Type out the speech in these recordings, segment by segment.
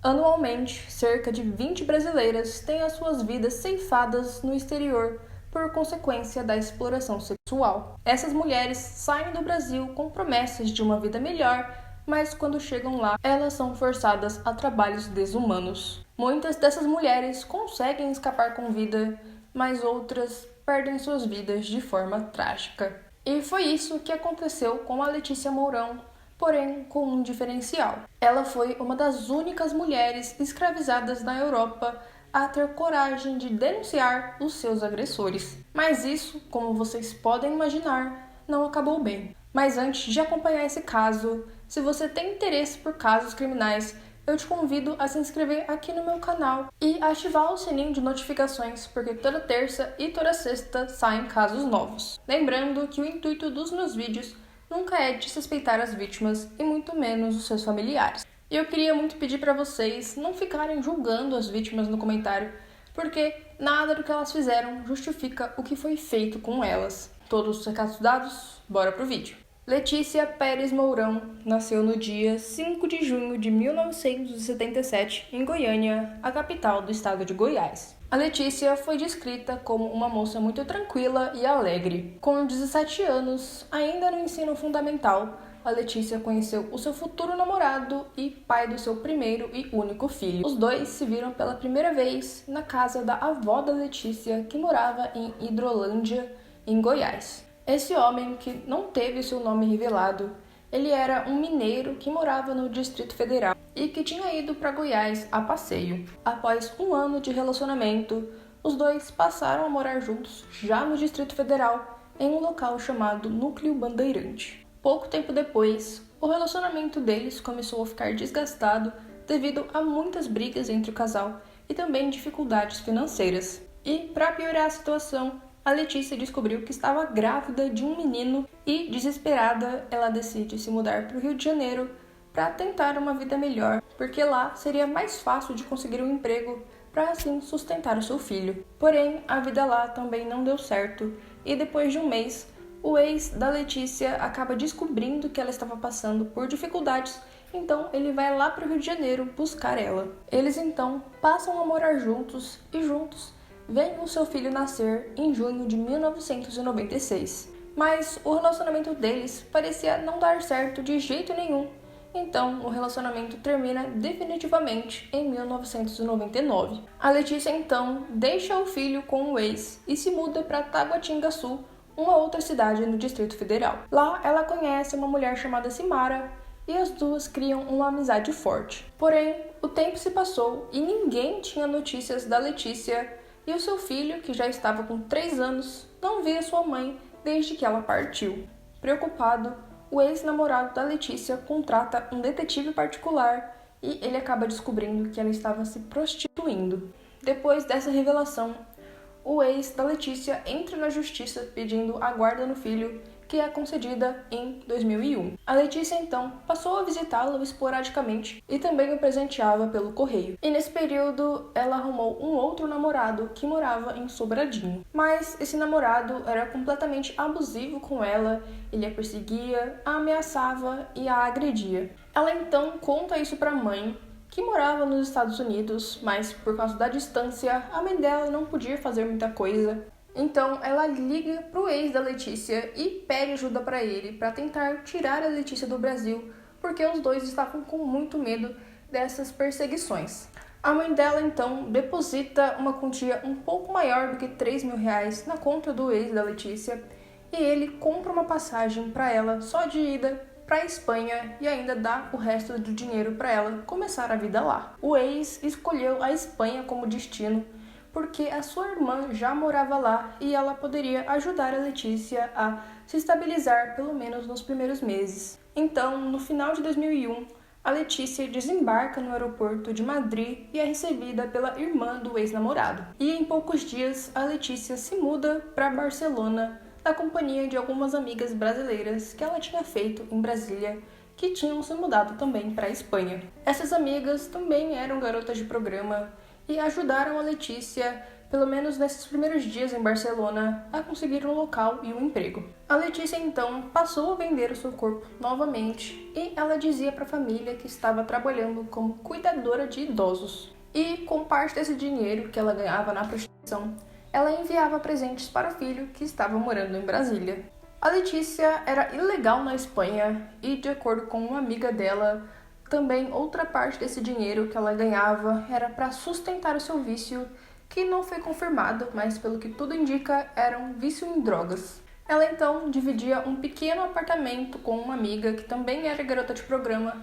Anualmente, cerca de 20 brasileiras têm as suas vidas ceifadas no exterior por consequência da exploração sexual. Essas mulheres saem do Brasil com promessas de uma vida melhor, mas quando chegam lá, elas são forçadas a trabalhos desumanos. Muitas dessas mulheres conseguem escapar com vida, mas outras perdem suas vidas de forma trágica. E foi isso que aconteceu com a Letícia Mourão, porém com um diferencial. Ela foi uma das únicas mulheres escravizadas na Europa a ter coragem de denunciar os seus agressores. Mas isso, como vocês podem imaginar, não acabou bem. Mas antes de acompanhar esse caso, se você tem interesse por casos criminais, eu te convido a se inscrever aqui no meu canal e ativar o sininho de notificações, porque toda terça e toda sexta saem casos novos. Lembrando que o intuito dos meus vídeos nunca é desrespeitar as vítimas e muito menos os seus familiares. E eu queria muito pedir para vocês não ficarem julgando as vítimas no comentário, porque nada do que elas fizeram justifica o que foi feito com elas. Todos os recados dados, bora pro vídeo. Letícia Pérez Mourão nasceu no dia 5 de junho de 1977 em Goiânia, a capital do estado de Goiás. A Letícia foi descrita como uma moça muito tranquila e alegre. Com 17 anos, ainda no ensino fundamental, a Letícia conheceu o seu futuro namorado e pai do seu primeiro e único filho. Os dois se viram pela primeira vez na casa da avó da Letícia, que morava em Hidrolândia, em Goiás. Esse homem, que não teve seu nome revelado, ele era um mineiro que morava no Distrito Federal e que tinha ido para Goiás a passeio. Após um ano de relacionamento, os dois passaram a morar juntos já no Distrito Federal, em um local chamado Núcleo Bandeirante. Pouco tempo depois, o relacionamento deles começou a ficar desgastado devido a muitas brigas entre o casal e também dificuldades financeiras. E, para piorar a situação, a Letícia descobriu que estava grávida de um menino e, desesperada, ela decide se mudar para o Rio de Janeiro para tentar uma vida melhor, porque lá seria mais fácil de conseguir um emprego para assim sustentar o seu filho. Porém, a vida lá também não deu certo e depois de um mês, o ex da Letícia acaba descobrindo que ela estava passando por dificuldades, então ele vai lá para o Rio de Janeiro buscar ela. Eles então passam a morar juntos e juntos veem o seu filho nascer em junho de 1996. Mas o relacionamento deles parecia não dar certo de jeito nenhum, então o relacionamento termina definitivamente em 1999. A Letícia então deixa o filho com o ex e se muda para Taguatinga-Sul, uma outra cidade no Distrito Federal. Lá ela conhece uma mulher chamada Simara e as duas criam uma amizade forte. Porém, o tempo se passou e ninguém tinha notícias da Letícia e o seu filho, que já estava com 3 anos, não via sua mãe desde que ela partiu. Preocupado, o ex-namorado da Letícia contrata um detetive particular e ele acaba descobrindo que ela estava se prostituindo. Depois dessa revelação, o ex da Letícia entra na justiça pedindo a guarda no filho, que é concedida em 2001. A Letícia, então, passou a visitá-lo esporadicamente e também o presenteava pelo correio. E nesse período, ela arrumou um outro namorado que morava em Sobradinho. Mas esse namorado era completamente abusivo com ela, ele a perseguia, a ameaçava e a agredia. Ela, então, conta isso para a mãe, que morava nos Estados Unidos, mas por causa da distância, a mãe dela não podia fazer muita coisa. Então, ela liga pro ex da Letícia e pede ajuda para ele para tentar tirar a Letícia do Brasil, porque os dois estavam com muito medo dessas perseguições. A mãe dela, então, deposita uma quantia um pouco maior do que R$3.000 na conta do ex da Letícia e ele compra uma passagem para ela só de ida para a Espanha e ainda dá o resto do dinheiro para ela começar a vida lá. O ex escolheu a Espanha como destino porque a sua irmã já morava lá e ela poderia ajudar a Letícia a se estabilizar pelo menos nos primeiros meses. Então, no final de 2001, a Letícia desembarca no aeroporto de Madrid e é recebida pela irmã do ex-namorado. E em poucos dias, a Letícia se muda para Barcelona na companhia de algumas amigas brasileiras que ela tinha feito em Brasília, que tinham se mudado também para a Espanha. Essas amigas também eram garotas de programa e ajudaram a Letícia pelo menos nesses primeiros dias em Barcelona, a conseguir um local e um emprego. A Letícia então passou a vender o seu corpo novamente e ela dizia para a família que estava trabalhando como cuidadora de idosos. E com parte desse dinheiro que ela ganhava na prostituição, ela enviava presentes para o filho que estava morando em Brasília. A Letícia era ilegal na Espanha e, de acordo com uma amiga dela, também outra parte desse dinheiro que ela ganhava era para sustentar o seu vício, que não foi confirmado, mas pelo que tudo indica, era um vício em drogas. Ela então dividia um pequeno apartamento com uma amiga, que também era garota de programa,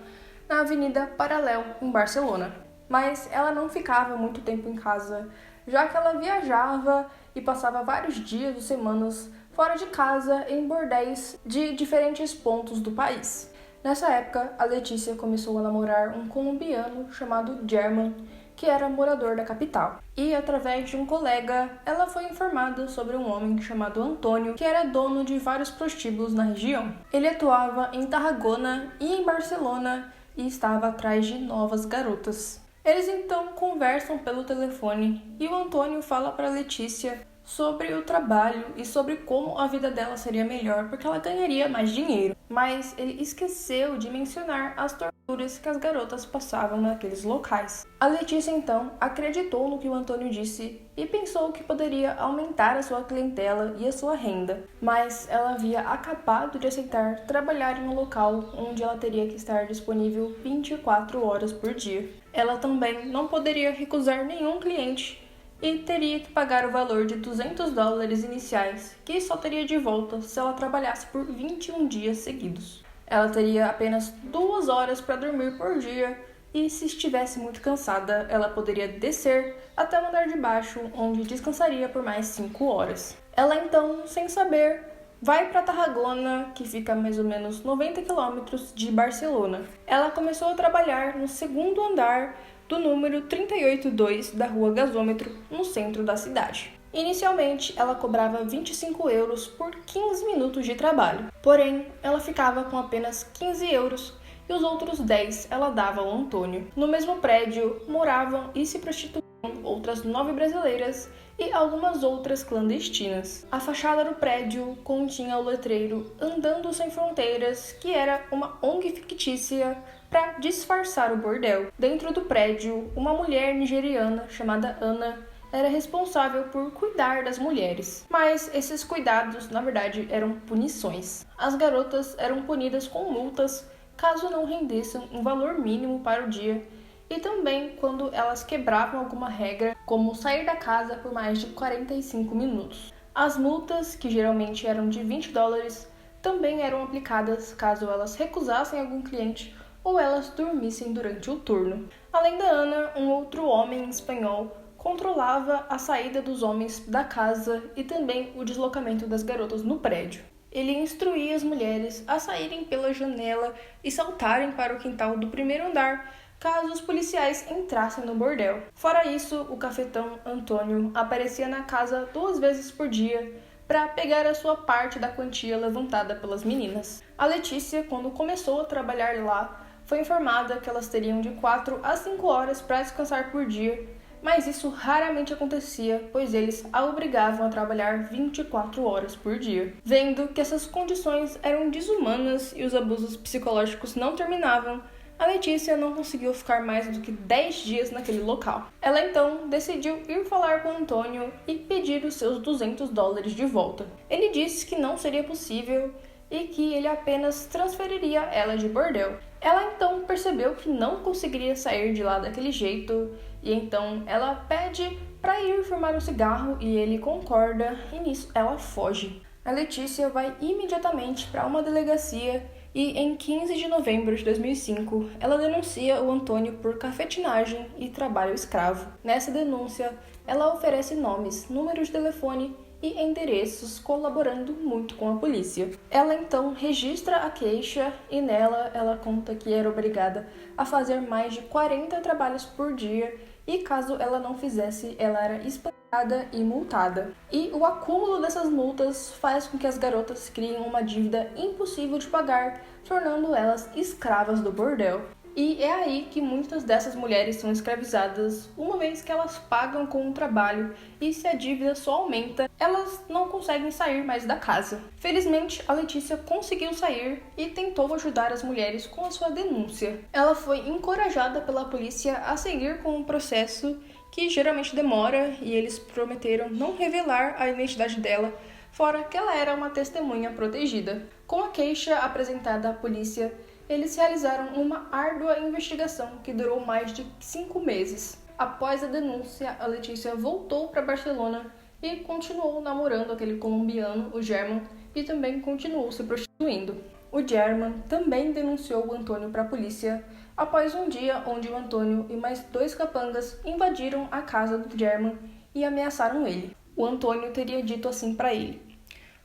na Avenida Paral·lel, em Barcelona. Mas ela não ficava muito tempo em casa, já que ela viajava e passava vários dias ou semanas fora de casa em bordéis de diferentes pontos do país. Nessa época, a Letícia começou a namorar um colombiano chamado German, que era morador da capital. E, através de um colega, ela foi informada sobre um homem chamado Antônio, que era dono de vários prostíbulos na região. Ele atuava em Tarragona e em Barcelona e estava atrás de novas garotas. Eles então conversam pelo telefone e o Antônio fala para a Letícia sobre o trabalho e sobre como a vida dela seria melhor porque ela ganharia mais dinheiro. Mas ele esqueceu de mencionar as torturas que as garotas passavam naqueles locais. A Letícia então acreditou no que o Antônio disse e pensou que poderia aumentar a sua clientela e a sua renda. Mas ela havia acabado de aceitar trabalhar em um local onde ela teria que estar disponível 24 horas por dia. Ela também não poderia recusar nenhum cliente e teria que pagar o valor de $200 iniciais, que só teria de volta se ela trabalhasse por 21 dias seguidos. Ela teria apenas 2 horas para dormir por dia e, se estivesse muito cansada, ela poderia descer até o andar de baixo, onde descansaria por mais 5 horas. Ela então, sem saber, vai para Tarragona, que fica a mais ou menos 90 quilômetros de Barcelona. Ela começou a trabalhar no segundo andar do número 382 da Rua Gasômetro, no centro da cidade. Inicialmente, ela cobrava 25 euros por 15 minutos de trabalho, porém, ela ficava com apenas 15 euros e os outros 10 ela dava ao Antônio. No mesmo prédio, moravam e se prostituíam outras 9 brasileiras e algumas outras clandestinas. A fachada do prédio continha o letreiro Andando Sem Fronteiras, que era uma ONG fictícia para disfarçar o bordel. Dentro do prédio, uma mulher nigeriana chamada Ana era responsável por cuidar das mulheres. Mas esses cuidados, na verdade, eram punições. As garotas eram punidas com multas caso não rendessem um valor mínimo para o dia, e também quando elas quebravam alguma regra, como sair da casa por mais de 45 minutos. As multas, que geralmente eram de $20, também eram aplicadas caso elas recusassem algum cliente ou elas dormissem durante o turno. Além da Ana, um outro homem espanhol controlava a saída dos homens da casa e também o deslocamento das garotas no prédio. Ele instruía as mulheres a saírem pela janela e saltarem para o quintal do primeiro andar caso os policiais entrassem no bordel. Fora isso, o cafetão Antônio aparecia na casa 2 vezes por dia para pegar a sua parte da quantia levantada pelas meninas. A Letícia, quando começou a trabalhar lá, foi informada que elas teriam de 4 a 5 horas para descansar por dia, mas isso raramente acontecia, pois eles a obrigavam a trabalhar 24 horas por dia. Vendo que essas condições eram desumanas e os abusos psicológicos não terminavam, a Letícia não conseguiu ficar mais do que 10 dias naquele local. Ela então decidiu ir falar com Antônio e pedir os seus $200 de volta. Ele disse que não seria possível e que ele apenas transferiria ela de bordel. Ela então percebeu que não conseguiria sair de lá daquele jeito e então ela pede para ir fumar um cigarro e ele concorda e nisso ela foge. A Letícia vai imediatamente para uma delegacia e em 15 de novembro de 2005 ela denuncia o Antônio por cafetinagem e trabalho escravo. Nessa denúncia, ela oferece nomes, números de telefone e endereços, colaborando muito com a polícia. Ela então registra a queixa e nela ela conta que era obrigada a fazer mais de 40 trabalhos por dia e caso ela não fizesse, ela era espancada e multada. E o acúmulo dessas multas faz com que as garotas criem uma dívida impossível de pagar, tornando elas escravas do bordel. E é aí que muitas dessas mulheres são escravizadas, uma vez que elas pagam com o trabalho e se a dívida só aumenta, elas não conseguem sair mais da casa. Felizmente, a Letícia conseguiu sair e tentou ajudar as mulheres com a sua denúncia. Ela foi encorajada pela polícia a seguir com o processo, que geralmente demora, e eles prometeram não revelar a identidade dela, fora que ela era uma testemunha protegida. Com a queixa apresentada à polícia, eles realizaram uma árdua investigação que durou mais de 5 meses. Após a denúncia, a Letícia voltou para Barcelona e continuou namorando aquele colombiano, o German, e também continuou se prostituindo. O German também denunciou o Antônio para a polícia após um dia onde o Antônio e mais 2 capangas invadiram a casa do German e ameaçaram ele. O Antônio teria dito assim para ele: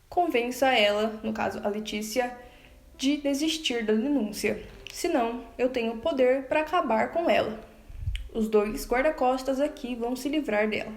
convença ela, no caso a Letícia, de desistir da denúncia, senão eu tenho poder para acabar com ela. Os 2 guarda-costas aqui vão se livrar dela.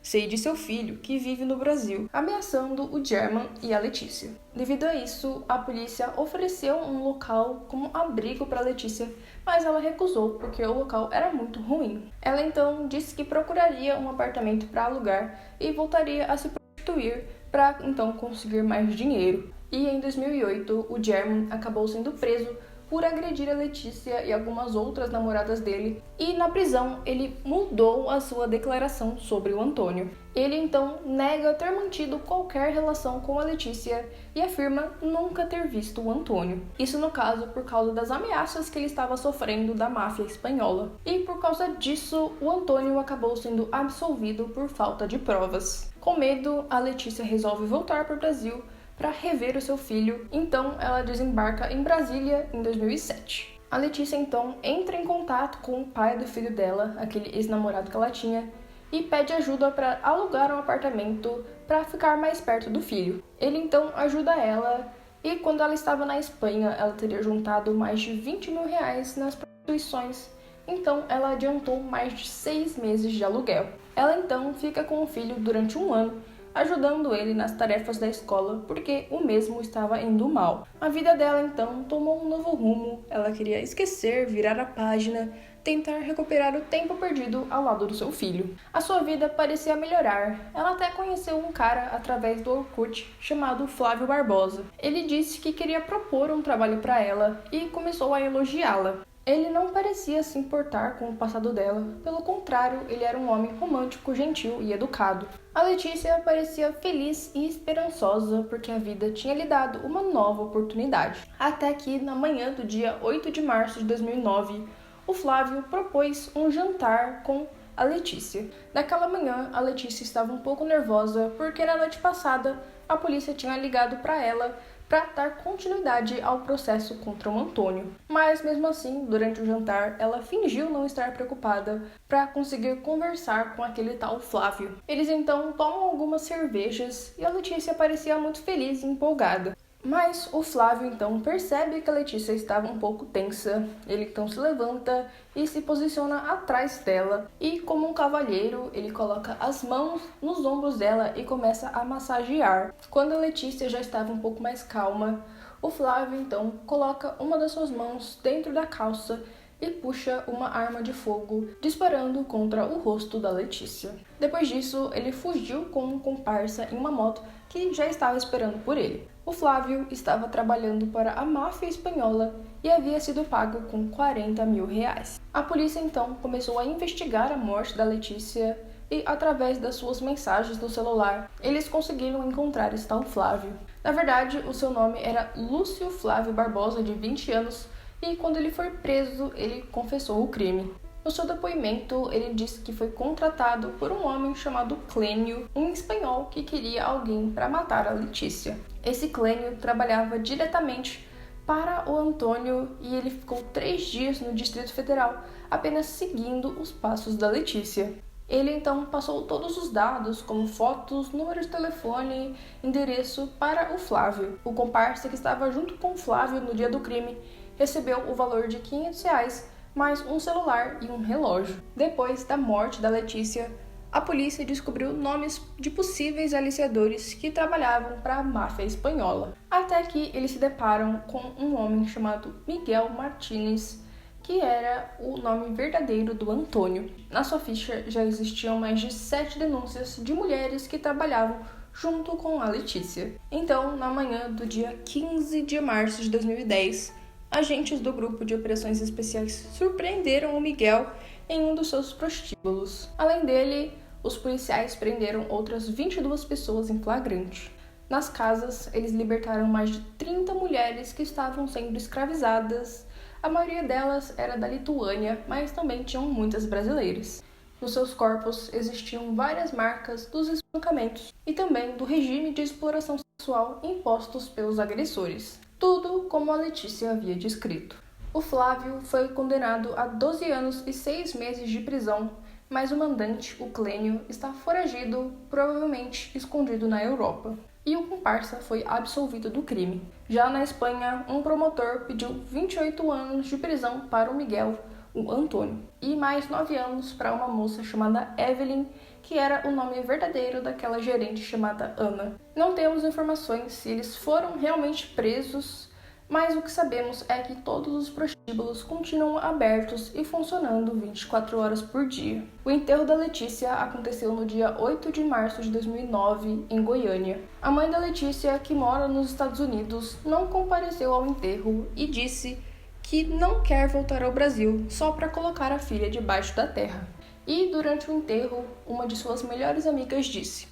Sei de seu filho, que vive no Brasil, ameaçando o German e a Letícia. Devido a isso, a polícia ofereceu um local como abrigo para Letícia, mas ela recusou porque o local era muito ruim. Ela então disse que procuraria um apartamento para alugar e voltaria a se prostituir para então conseguir mais dinheiro. E em 2008, o German acabou sendo preso por agredir a Letícia e algumas outras namoradas dele, e na prisão ele mudou a sua declaração sobre o Antônio. Ele então nega ter mantido qualquer relação com a Letícia e afirma nunca ter visto o Antônio. Isso no caso por causa das ameaças que ele estava sofrendo da máfia espanhola. E por causa disso, o Antônio acabou sendo absolvido por falta de provas. Com medo, a Letícia resolve voltar para o Brasil para rever o seu filho, então ela desembarca em Brasília em 2007. A Letícia então entra em contato com o pai do filho dela, aquele ex-namorado que ela tinha, e pede ajuda para alugar um apartamento para ficar mais perto do filho. Ele então ajuda ela, e quando ela estava na Espanha, ela teria juntado mais de 20 mil reais nas prostituições, então ela adiantou mais de 6 meses de aluguel. Ela então fica com o filho durante 1 ano, ajudando ele nas tarefas da escola, porque o mesmo estava indo mal. A vida dela, então, tomou um novo rumo. Ela queria esquecer, virar a página, tentar recuperar o tempo perdido ao lado do seu filho. A sua vida parecia melhorar. Ela até conheceu um cara através do Orkut chamado Flávio Barbosa. Ele disse que queria propor um trabalho para ela e começou a elogiá-la. Ele não parecia se importar com o passado dela, pelo contrário, ele era um homem romântico, gentil e educado. A Letícia parecia feliz e esperançosa porque a vida tinha lhe dado uma nova oportunidade. Até que, na manhã do dia 8 de março de 2009, o Flávio propôs um jantar com a Letícia. Naquela manhã, a Letícia estava um pouco nervosa porque na noite passada a polícia tinha ligado para ela para dar continuidade ao processo contra o Antônio. Mas mesmo assim, durante o jantar, ela fingiu não estar preocupada para conseguir conversar com aquele tal Flávio. Eles então tomam algumas cervejas e a Letícia parecia muito feliz e empolgada. Mas o Flávio então percebe que a Letícia estava um pouco tensa. Ele então se levanta e se posiciona atrás dela e, como um cavalheiro, ele coloca as mãos nos ombros dela e começa a massagear. Quando a Letícia já estava um pouco mais calma, o Flávio então coloca uma das suas mãos dentro da calça e puxa uma arma de fogo, disparando contra o rosto da Letícia. Depois disso, ele fugiu com um comparsa em uma moto que já estava esperando por ele. O Flávio estava trabalhando para a máfia espanhola e havia sido pago com 40 mil reais. A polícia então começou a investigar a morte da Letícia e, através das suas mensagens no celular, eles conseguiram encontrar esse tal Flávio. Na verdade, o seu nome era Lúcio Flávio Barbosa, de 20 anos, e quando ele foi preso, ele confessou o crime. No seu depoimento, ele disse que foi contratado por um homem chamado Clênio, um espanhol que queria alguém para matar a Letícia. Esse Clênio trabalhava diretamente para o Antônio e ele ficou 3 dias no Distrito Federal, apenas seguindo os passos da Letícia. Ele então passou todos os dados, como fotos, número de telefone, endereço, para o Flávio. O comparsa que estava junto com o Flávio no dia do crime recebeu o valor de 500 reais, mais um celular e um relógio. Depois da morte da Letícia, a polícia descobriu nomes de possíveis aliciadores que trabalhavam para a máfia espanhola. Até que eles se deparam com um homem chamado Miguel Martínez, que era o nome verdadeiro do Antônio. Na sua ficha já existiam mais de 7 denúncias de mulheres que trabalhavam junto com a Letícia. Então, na manhã do dia 15 de março de 2010, agentes do Grupo de Operações Especiais surpreenderam o Miguel em um dos seus prostíbulos. Além dele, os policiais prenderam outras 22 pessoas em flagrante. Nas casas, eles libertaram mais de 30 mulheres que estavam sendo escravizadas. A maioria delas era da Lituânia, mas também tinham muitas brasileiras. Nos seus corpos existiam várias marcas dos espancamentos e também do regime de exploração sexual impostos pelos agressores. Tudo como a Letícia havia descrito. O Flávio foi condenado a 12 anos e 6 meses de prisão, mas o mandante, o Clênio, está foragido, provavelmente escondido na Europa. E o comparsa foi absolvido do crime. Já na Espanha, um promotor pediu 28 anos de prisão para o Miguel, o Antônio, e mais 9 anos para uma moça chamada Evelyn, que era o nome verdadeiro daquela gerente chamada Ana. Não temos informações se eles foram realmente presos, mas o que sabemos é que todos os prostíbulos continuam abertos e funcionando 24 horas por dia. O enterro da Letícia aconteceu no dia 8 de março de 2009, em Goiânia. A mãe da Letícia, que mora nos Estados Unidos, não compareceu ao enterro e disse que não quer voltar ao Brasil só para colocar a filha debaixo da terra. E durante o enterro, uma de suas melhores amigas disse: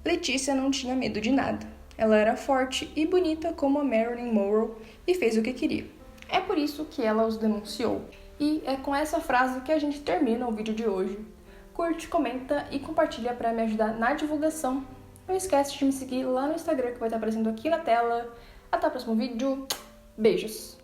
Letícia não tinha medo de nada. Ela era forte e bonita como a Marilyn Monroe e fez o que queria. É por isso que ela os denunciou. E é com essa frase que a gente termina o vídeo de hoje. Curte, comenta e compartilha para me ajudar na divulgação. Não esquece de me seguir lá no Instagram que vai estar aparecendo aqui na tela. Até o próximo vídeo. Beijos!